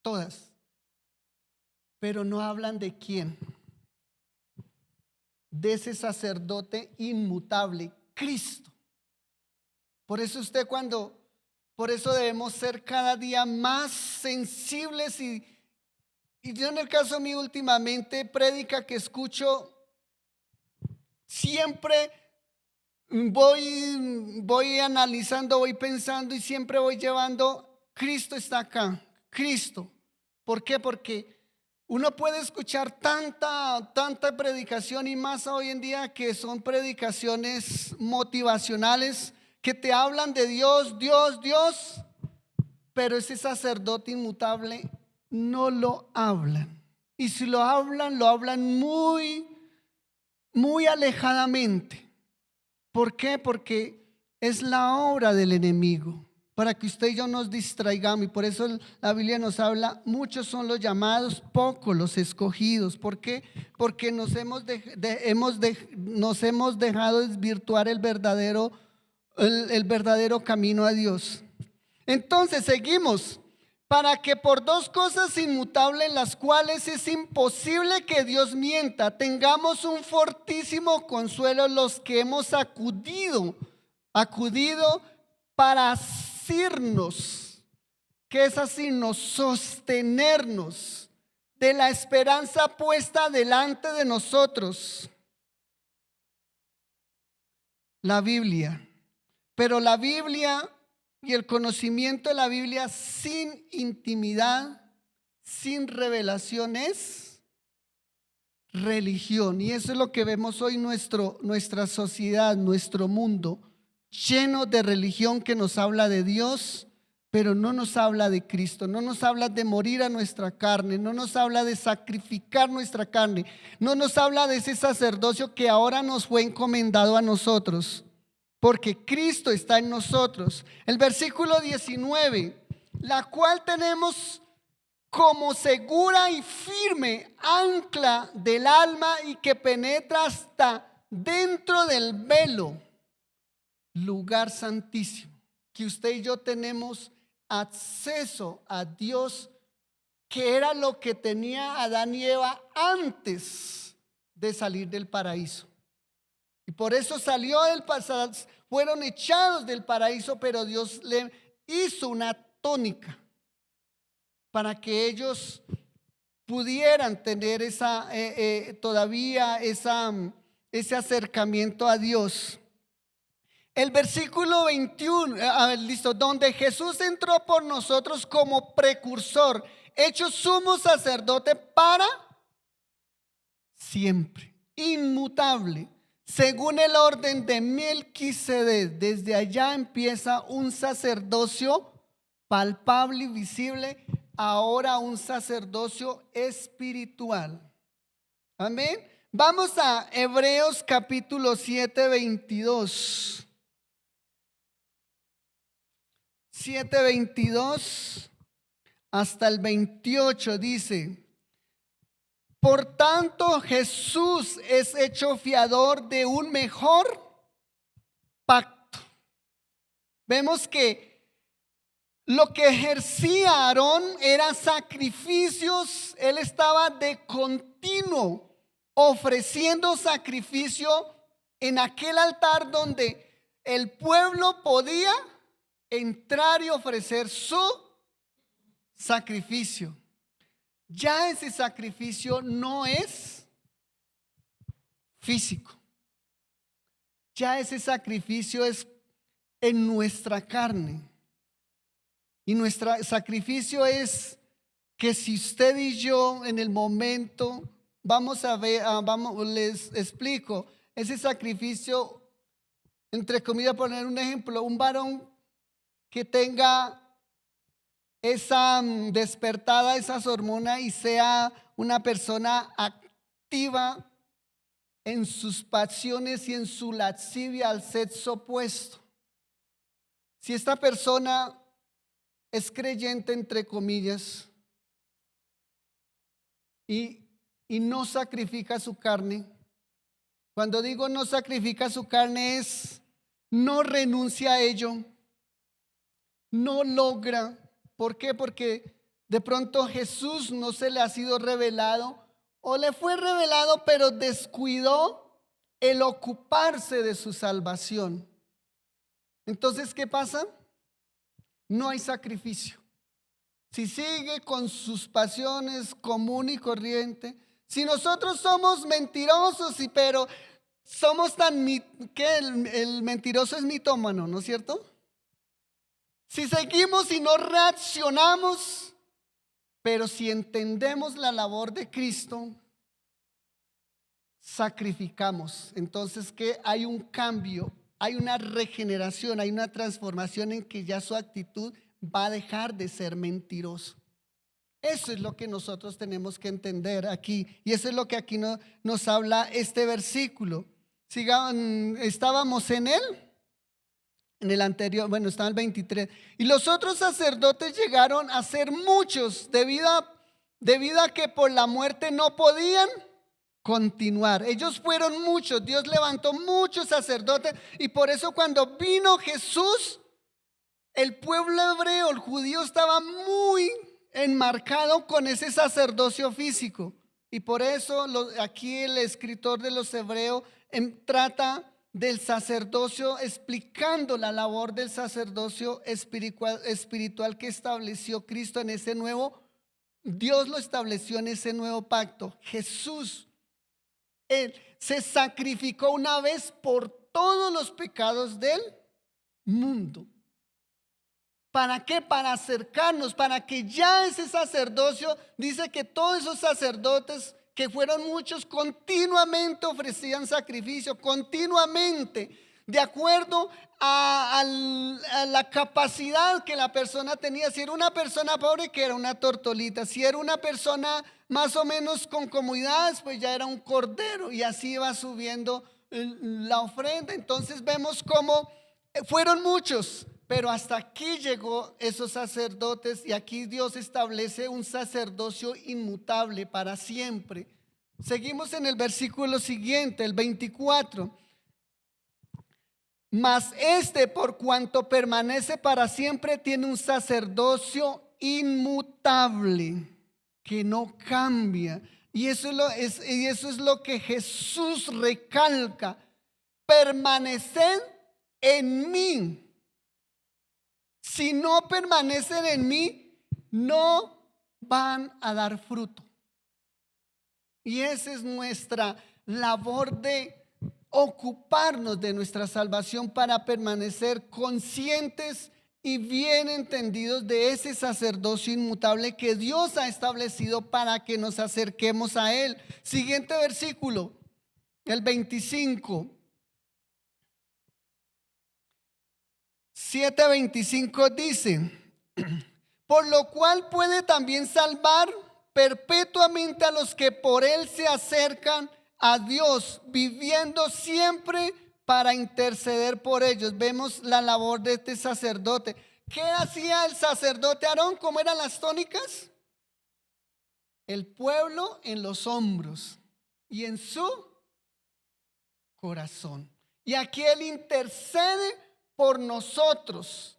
Todas. Pero no hablan de quién. De ese sacerdote inmutable, Cristo. Por eso por eso debemos ser cada día más sensibles y yo en el caso mío últimamente, prédica que escucho, siempre voy analizando, voy pensando y siempre voy llevando, Cristo está acá, Cristo. ¿Por qué? Porque uno puede escuchar tanta predicación y más hoy en día que son predicaciones motivacionales que te hablan de Dios, pero ese sacerdote inmutable no lo hablan. Y si lo hablan muy, muy alejadamente. ¿Por qué? Porque es la obra del enemigo, para que usted y yo nos distraigamos. Y por eso la Biblia nos habla, muchos son los llamados, pocos los escogidos. ¿Por qué? Porque nos hemos dejado desvirtuar el verdadero camino a Dios. Entonces seguimos. Para que por dos cosas inmutables, las cuales es imposible que Dios mienta, tengamos un fortísimo consuelo los que hemos acudido para asirnos. ¿Qué es asirnos? Sostenernos de la esperanza puesta delante de nosotros. la Biblia. Pero la Biblia y el conocimiento de la Biblia sin intimidad, sin revelación es religión. Y eso es lo que vemos hoy nuestra sociedad, nuestro mundo, lleno de religión que nos habla de Dios, pero no nos habla de Cristo, no nos habla de morir a nuestra carne, no nos habla de sacrificar nuestra carne, no nos habla de ese sacerdocio que ahora nos fue encomendado a nosotros, porque Cristo está en nosotros. El versículo 19, la cual tenemos como segura y firme ancla del alma y que penetra hasta dentro del velo, lugar santísimo, que usted y yo tenemos acceso a Dios, que era lo que tenía Adán y Eva antes de salir del paraíso. Y por eso salió del pasado, fueron echados del paraíso, pero Dios le hizo una tónica para que ellos pudieran tener todavía ese acercamiento a Dios. El versículo 21, listo, donde Jesús entró por nosotros como precursor, hecho sumo sacerdote para siempre, inmutable, según el orden de Melquisedec. Desde allá empieza un sacerdocio palpable y visible, ahora un sacerdocio espiritual. Amén. Vamos a Hebreos capítulo 7, 22. 7:22 hasta el 28 dice: por tanto Jesús es hecho fiador de un mejor pacto. Vemos que lo que ejercía Aarón eran sacrificios. Él estaba de continuo ofreciendo sacrificio en aquel altar donde el pueblo podía entrar y ofrecer su sacrificio. Ya ese sacrificio no es físico. Ya ese sacrificio es en nuestra carne. Y nuestro sacrificio es que si usted y yo en el momento, vamos a ver, les explico, ese sacrificio, entre comillas, poner un ejemplo, un varón que tenga esa despertada, esas hormonas y sea una persona activa en sus pasiones y en su lascivia al sexo opuesto. Si esta persona es creyente, entre comillas, y no sacrifica su carne, cuando digo no sacrifica su carne es no renuncia a ello, no logra. ¿Por qué? Porque de pronto Jesús no se le ha sido revelado o le fue revelado, pero descuidó el ocuparse de su salvación. Entonces, ¿qué pasa? No hay sacrificio. Si sigue con sus pasiones común y corriente, si nosotros somos mentirosos, pero somos tan que el mentiroso es mitómano, ¿no es cierto? Si seguimos y no reaccionamos, pero si entendemos la labor de Cristo, sacrificamos. Entonces, que hay un cambio, hay una regeneración, hay una transformación en que ya su actitud va a dejar de ser mentiroso. Eso es lo que nosotros tenemos que entender aquí, y eso es lo que aquí nos habla este versículo. Estábamos en el anterior, bueno, estaba el 23. Y los otros sacerdotes llegaron a ser muchos debido a que por la muerte no podían continuar. Ellos fueron muchos, Dios levantó muchos sacerdotes, y por eso cuando vino Jesús, el pueblo hebreo, el judío, estaba muy enmarcado con ese sacerdocio físico. Y por eso aquí el escritor de los Hebreos trata del sacerdocio, explicando la labor del sacerdocio espiritual que estableció Cristo en ese nuevo. Dios lo estableció en ese nuevo pacto. Jesús, Él se sacrificó una vez por todos los pecados del mundo. ¿Para qué? Para acercarnos, para que ya ese sacerdocio, dice que todos esos sacerdotes, que fueron muchos, continuamente ofrecían sacrificio, continuamente, de acuerdo a la capacidad que la persona tenía. Si era una persona pobre, que era una tortolita; si era una persona más o menos con comodidades, pues ya era un cordero, y así iba subiendo la ofrenda. Entonces vemos cómo fueron muchos, pero hasta aquí llegó esos sacerdotes, y aquí Dios establece un sacerdocio inmutable para siempre. Seguimos en el versículo siguiente, el 24. Mas por cuanto permanece para siempre, tiene un sacerdocio inmutable que no cambia. Y eso es lo que Jesús recalca: permaneced en mí. Si no permanecen en mí, no van a dar fruto. Y esa es nuestra labor, de ocuparnos de nuestra salvación para permanecer conscientes y bien entendidos de ese sacerdocio inmutable que Dios ha establecido para que nos acerquemos a Él. Siguiente versículo, el 25. 7:25 dice: por lo cual puede también salvar perpetuamente a los que por Él se acercan a Dios, viviendo siempre para interceder por ellos. Vemos la labor de este sacerdote. ¿Qué hacía el sacerdote Aarón? ¿Cómo eran las tónicas? El pueblo en los hombros y en su corazón. Y aquí Él intercede por nosotros,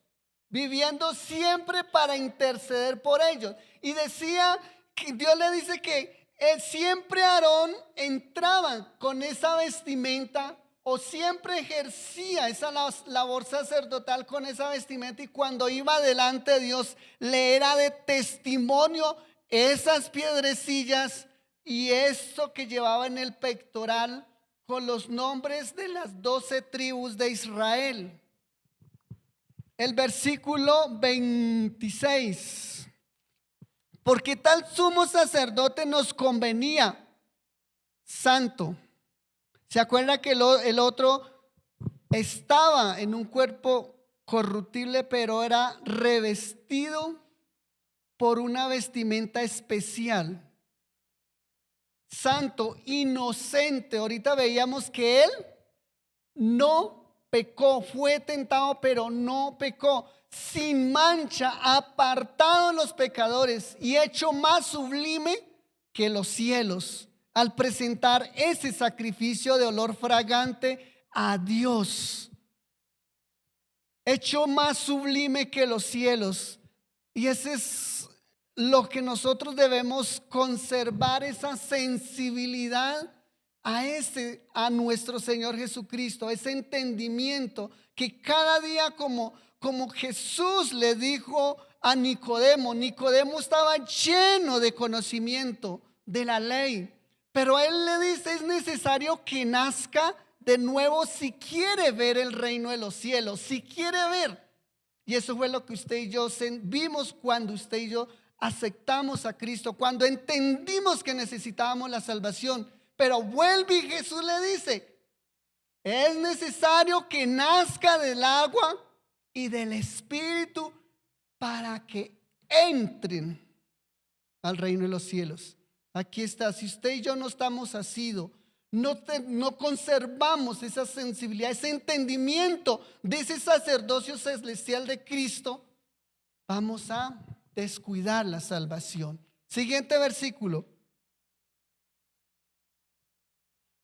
viviendo siempre para interceder por ellos. Y decía que Dios le dice que siempre Aarón entraba con esa vestimenta, o siempre ejercía esa labor sacerdotal con esa vestimenta, y cuando iba delante de Dios le era de testimonio esas piedrecillas y eso que llevaba en el pectoral con los nombres de las 12 tribus de Israel. El versículo 26: porque tal sumo sacerdote nos convenía, santo. ¿Se acuerda que el otro estaba en un cuerpo corruptible, pero era revestido por una vestimenta especial? Santo, inocente. Ahorita veíamos que Él no pecó, fue tentado, pero no pecó. Sin mancha, apartado de los pecadores y hecho más sublime que los cielos, al presentar ese sacrificio de olor fragante a Dios. Hecho más sublime que los cielos. Y ese es lo que nosotros debemos conservar, esa sensibilidad a nuestro Señor Jesucristo, ese entendimiento que cada día, como Jesús le dijo a Nicodemo. Nicodemo estaba lleno de conocimiento de la ley, pero Él le dice: es necesario que nazca de nuevo si quiere ver el reino de los cielos, si quiere ver. Y eso fue lo que usted y yo vimos cuando usted y yo aceptamos a Cristo, cuando entendimos que necesitábamos la salvación. Pero vuelve y Jesús le dice: es necesario que nazca del agua y del Espíritu para que entren al reino de los cielos. Aquí está. Si usted y yo no estamos asidos, no conservamos esa sensibilidad, ese entendimiento de ese sacerdocio celestial de Cristo, vamos a descuidar la salvación. Siguiente versículo.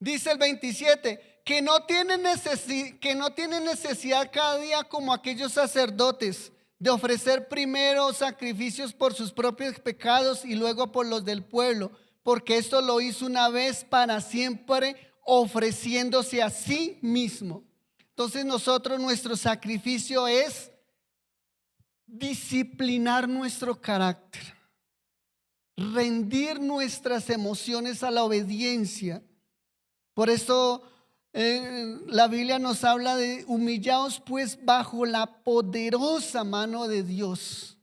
Dice el 27, que no tienen necesidad cada día, como aquellos sacerdotes, de ofrecer primero sacrificios por sus propios pecados y luego por los del pueblo, porque esto lo hizo una vez para siempre, ofreciéndose a sí mismo. Entonces nuestro sacrificio es disciplinar nuestro carácter, rendir nuestras emociones a la obediencia. Por eso la Biblia nos habla de humillaos pues bajo la poderosa mano de Dios.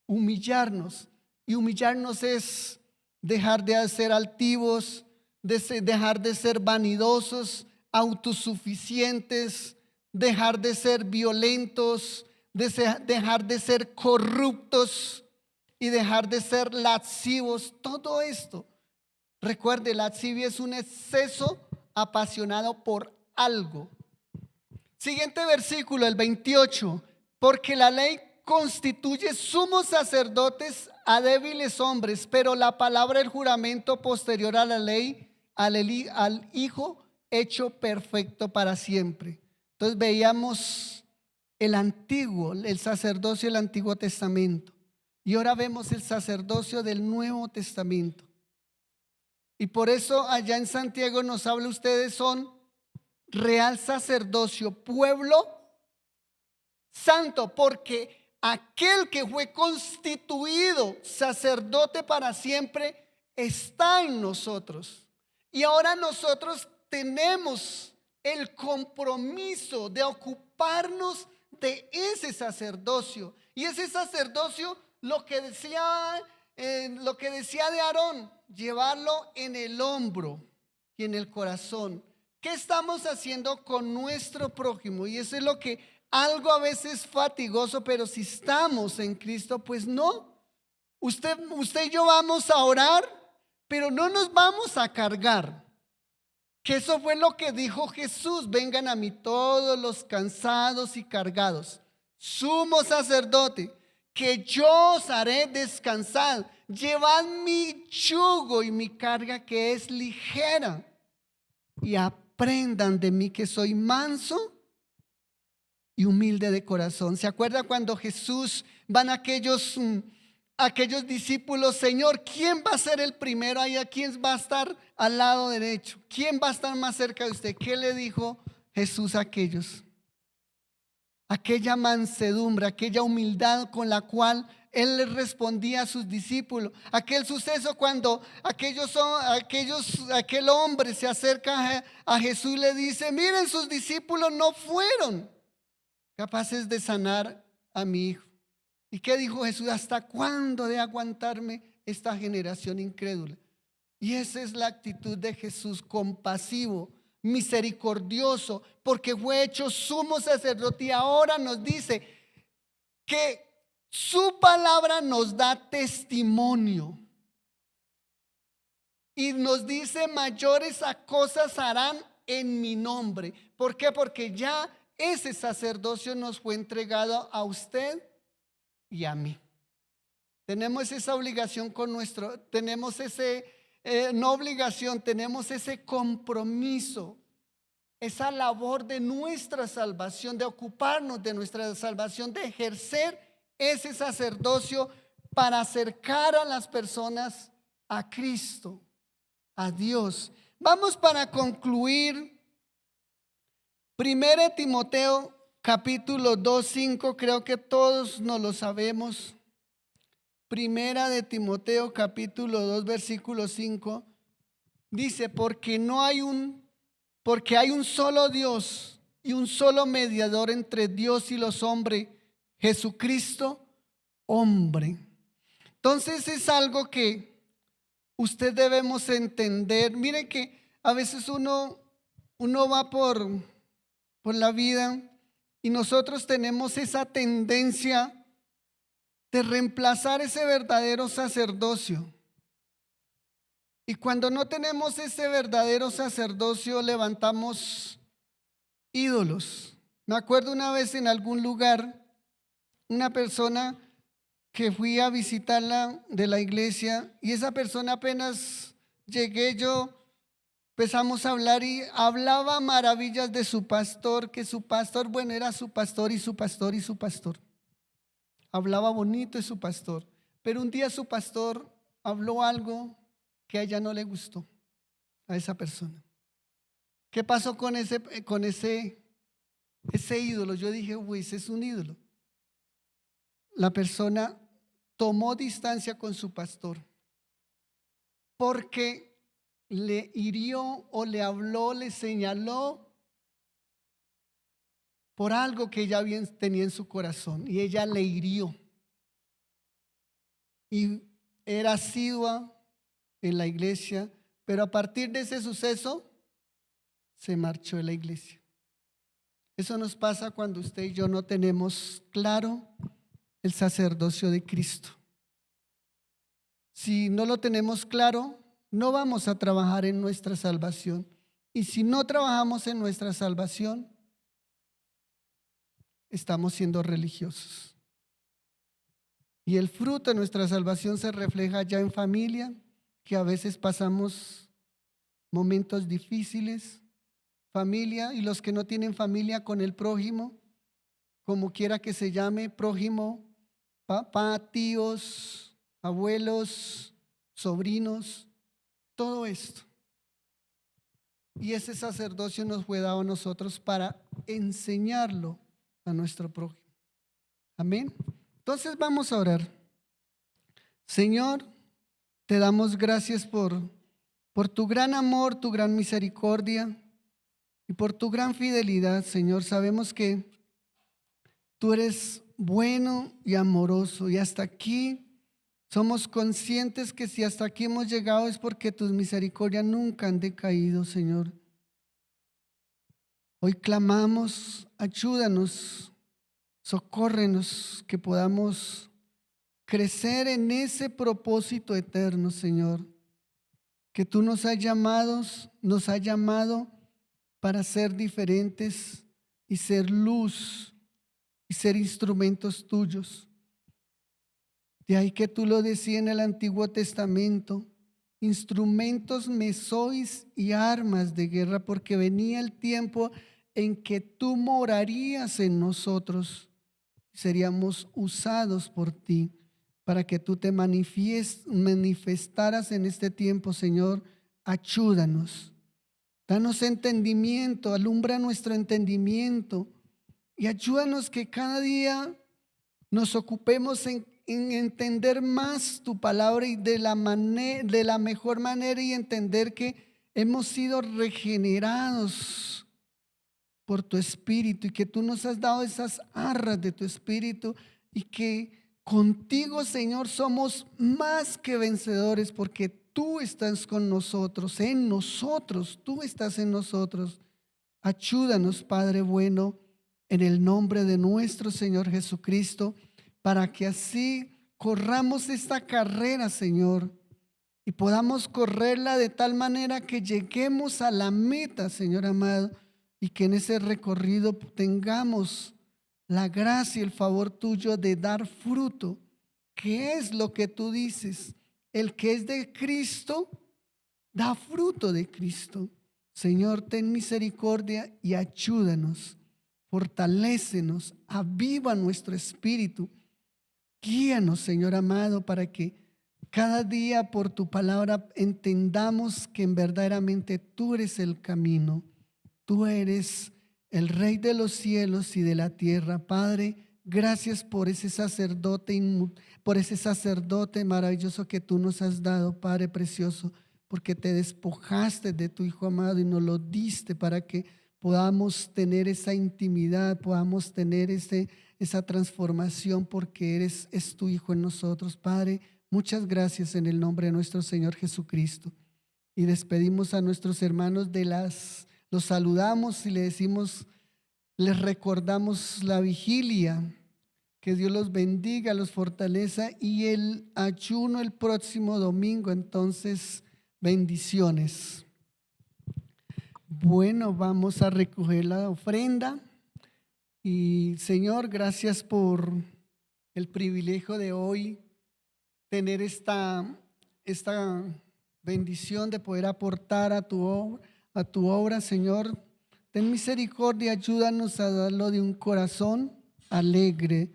Humillarnos. Y humillarnos es dejar de ser altivos, dejar de ser vanidosos, autosuficientes, dejar de ser violentos, dejar de ser corruptos y dejar de ser lascivos. Todo esto, recuerde, lascivia es un exceso apasionado por algo. Siguiente versículo, el 28. Porque la ley constituye sumos sacerdotes a débiles hombres, pero la palabra del juramento posterior a la ley, al Hijo hecho perfecto para siempre. Entonces veíamos el antiguo, el sacerdocio del Antiguo Testamento, y ahora vemos el sacerdocio del Nuevo Testamento. Y por eso allá en Santiago nos habla, ustedes son real sacerdocio, pueblo santo, porque aquel que fue constituido sacerdote para siempre está en nosotros. Y ahora nosotros tenemos el compromiso de ocuparnos de ese sacerdocio. Y ese sacerdocio, lo que decía de Aarón, llevarlo en el hombro y en el corazón. ¿Qué estamos haciendo con nuestro prójimo? Y eso es lo que algo a veces fatigoso, pero si estamos en Cristo, pues no. Usted y yo vamos a orar, pero no nos vamos a cargar. Que eso fue lo que dijo Jesús: vengan a mí todos los cansados y cargados, sumo sacerdote, que yo os haré descansar. Llevad mi yugo y mi carga, que es ligera, y aprendan de mí, que soy manso y humilde de corazón. ¿Se acuerda cuando Jesús van aquellos discípulos? Señor, ¿quién va a ser el primero ahí? ¿Quién va a estar al lado derecho? ¿Quién va a estar más cerca de usted? ¿Qué le dijo Jesús a aquellos? Aquella mansedumbre, aquella humildad con la cual Él les respondía a sus discípulos. Aquel suceso cuando aquel hombre se acerca a Jesús y le dice: miren, sus discípulos no fueron capaces de sanar a mi hijo. ¿Y qué dijo Jesús? ¿Hasta cuándo de aguantarme esta generación incrédula? Y esa es la actitud de Jesús: compasivo, misericordioso, porque fue hecho sumo sacerdote y ahora nos dice que su palabra nos da testimonio. Y nos dice: mayores cosas harán en mi nombre. ¿Por qué? Porque ya ese sacerdocio nos fue entregado a usted y a mí. Tenemos esa obligación tenemos no obligación, tenemos ese compromiso, esa labor de nuestra salvación, de ocuparnos de nuestra salvación, de ejercer ese sacerdocio para acercar a las personas a Cristo, a Dios. Vamos para concluir. 1 Timoteo capítulo 2:5, creo que todos nos lo sabemos. 1 Timoteo capítulo 2 versículo 5 dice: porque hay un solo Dios y un solo mediador entre Dios y los hombres, Jesucristo, hombre. Entonces es algo que usted debemos entender. Miren que a veces uno va por la vida y nosotros tenemos esa tendencia de reemplazar ese verdadero sacerdocio. Y cuando no tenemos ese verdadero sacerdocio, levantamos ídolos. Me acuerdo una vez en algún lugar, una persona que fui a visitarla de la iglesia, y esa persona, apenas llegué yo, empezamos a hablar y hablaba maravillas de su pastor, que su pastor, bueno, era su pastor y su pastor y su pastor. Hablaba bonito de su pastor, pero un día su pastor habló algo que a ella no le gustó, a esa persona. ¿Qué pasó con ese ídolo? Yo dije: uy, ese es un ídolo. La persona tomó distancia con su pastor porque le hirió o le habló, le señaló por algo que ella tenía en su corazón y ella le hirió. Y era asidua en la iglesia, pero a partir de ese suceso se marchó de la iglesia. Eso nos pasa cuando usted y yo no tenemos claro el sacerdocio de Cristo. Si no lo tenemos claro, no vamos a trabajar en nuestra salvación. Y si no trabajamos en nuestra salvación, estamos siendo religiosos. Y el fruto de nuestra salvación se refleja ya en familia, que a veces pasamos momentos difíciles, familia, y los que no tienen familia con el prójimo, como quiera que se llame, prójimo, papá, tíos, abuelos, sobrinos, todo esto. Y ese sacerdocio nos fue dado a nosotros para enseñarlo a nuestro prójimo. Amén. Entonces vamos a orar. Señor, te damos gracias por tu gran amor, tu gran misericordia y por tu gran fidelidad, Señor. Sabemos que tú eres bueno y amoroso, y hasta aquí somos conscientes que si hasta aquí hemos llegado es porque tus misericordias nunca han decaído, Señor. Hoy clamamos, ayúdanos, socórrenos, que podamos crecer en ese propósito eterno, Señor, que tú nos has llamado para ser diferentes y ser luz y ser instrumentos tuyos. De ahí que tú lo decías en el Antiguo Testamento: instrumentos me sois y armas de guerra, porque venía el tiempo en que tú morarías en nosotros, seríamos usados por ti para que tú te manifestaras en este tiempo, Señor. Ayúdanos, danos entendimiento, alumbra nuestro entendimiento y ayúdanos que cada día nos ocupemos en entender más tu palabra y de la mejor manera, y entender que hemos sido regenerados por tu Espíritu y que tú nos has dado esas arras de tu Espíritu, y que contigo, Señor, somos más que vencedores, porque tú estás con nosotros, en nosotros, tú estás en nosotros. Ayúdanos, Padre bueno, en el nombre de nuestro Señor Jesucristo, para que así corramos esta carrera, Señor, y podamos correrla de tal manera que lleguemos a la meta, Señor amado, y que en ese recorrido tengamos la gracia y el favor tuyo de dar fruto, que es lo que tú dices: el que es de Cristo da fruto de Cristo. Señor, ten misericordia y ayúdanos, fortalécenos, aviva nuestro espíritu, guíanos, Señor amado, para que cada día por tu palabra entendamos que verdaderamente tú eres el camino, tú eres el Rey de los cielos y de la tierra. Padre, gracias por ese sacerdote maravilloso que tú nos has dado, Padre precioso, porque te despojaste de tu Hijo amado y nos lo diste para que podamos tener esa intimidad, podamos tener esa transformación, porque es tu Hijo en nosotros. Padre, muchas gracias en el nombre de nuestro Señor Jesucristo. Y despedimos a nuestros hermanos los saludamos y les recordamos la vigilia. Que Dios los bendiga, los fortaleza, y el ayuno el próximo domingo. Entonces, bendiciones. Bueno, vamos a recoger la ofrenda. Y Señor, gracias por el privilegio de hoy tener esta bendición de poder aportar a tu obra, Señor. Ten misericordia, ayúdanos a darlo de un corazón alegre,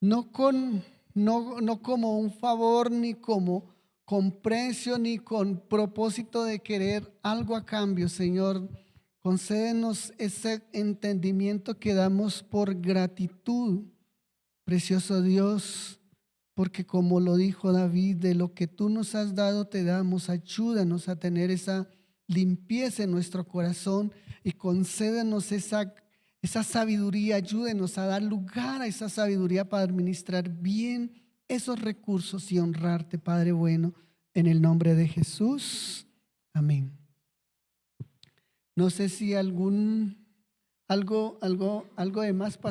no como un favor, ni como con precio, ni con propósito de querer algo a cambio, Señor. Concédenos ese entendimiento que damos por gratitud, precioso Dios, porque como lo dijo David, de lo que tú nos has dado te damos. Ayúdanos a tener esa limpieza en nuestro corazón y concédenos esa sabiduría. Ayúdenos a dar lugar a esa sabiduría para administrar bien esos recursos y honrarte, Padre bueno, en el nombre de Jesús. Amén. No sé si algo de más pasó.